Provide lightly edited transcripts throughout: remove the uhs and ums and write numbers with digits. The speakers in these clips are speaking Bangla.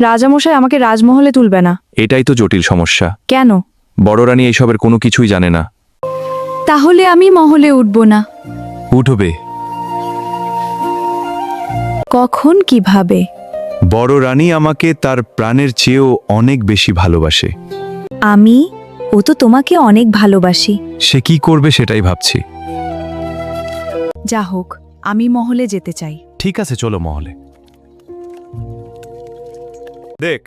রাজামশাই আমাকে রাজমহলে তুলবে না। এটাই তো জটিল সমস্যা। কেন? বড় রানী এইসবের কোনো কিছুই জানে না। তাহলে আমি মহলে উঠব না। উঠবে। কখন, কিভাবে? বড় রানী আমাকে তার প্রাণের চেয়েও অনেক বেশি ভালোবাসে। আমি? ও তো তোমাকে অনেক ভালোবাসি। সে কি করবে সেটাই ভাবছি। যা হোক, আমি মহলে যেতে চাই। ঠিক আছে, চলো মহলে। দেখ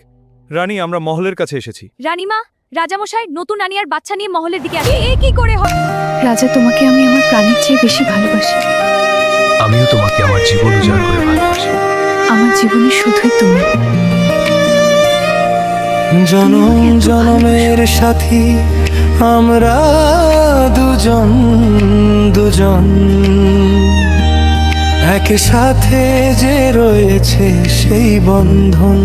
রানী, আমরা মহলের কাছে এসেছি। রানীমা, রাজামশাই নতুন রানী আর বাচ্চা নিয়ে মহলের দিকে আসে। এ কি করে হয়? রাজা, তোমাকে আমি আমার প্রাণের চেয়ে বেশি ভালোবাসি। আমিও তোমাকে আমার জীবন উজাড় করে ভালোবাসি। আমার জীবনে শুধুই তুমি। জনম জনমের সাথী আমরা দুজন দুজন, একই সাথে যে রয়েছে সেই বন্ধন।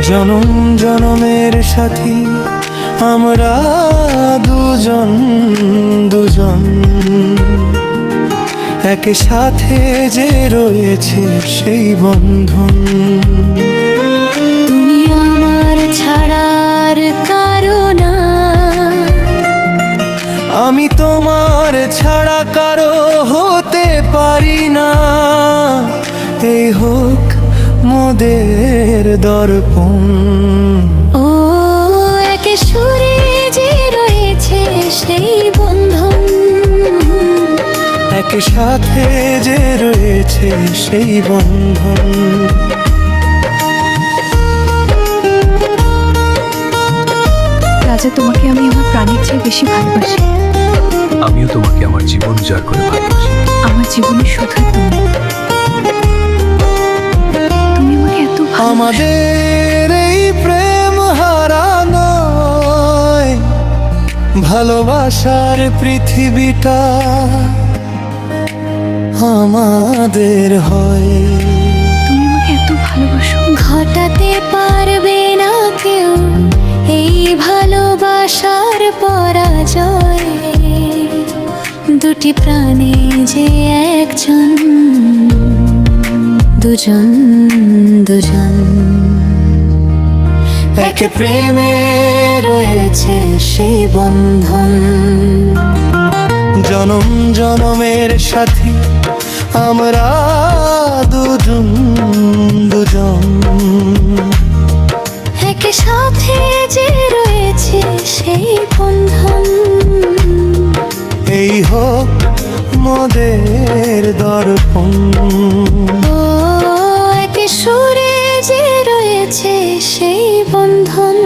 জনম জনমের সাথী আমরা দুজন দুজন, একই সাথে যে রয়েছে সেই বন্ধন। তুমি আমার ছাড়ার কারণ, আমি তোমার ছাড়া কারো হতে পারি না। এই হোক মোদের দর্পণ। ও একে সুরে যে রয়েছে সেই বন্ধন, একই সাথে যে রয়েছে সেই বন্ধন। রাজা, তোমাকে আমি আমার প্রাণের চেয়ে বেশি ভালোবাসি। আমিও তোমাকে আমার জীবন উজাড় করে ভালোবাসি। আমার জীবনে শুধুই তুমি। তুমি আমাকে এত ভালোবাসো। আমাদের এই প্রেম হারানো ভালোবাসার পৃথিবীটা আমাদের হয়। তুমি আমাকে এত ভালোবাসো। ঘটাতে পারবে না কেউ এই ভালোবাসার পরাজয়। দুটি প্রাণে যে একজন, দুজন দুজন, এক প্রেমে রয়েছে সেই বন্ধন। জনম জনমের সাথী আমরা দুজন দুজন, একে সাথে যে রয়েছে সেই বন্ধন। এই হোক মোদের দর্পণ। ও একে সুরে যে রয়েছে সেই বন্ধন।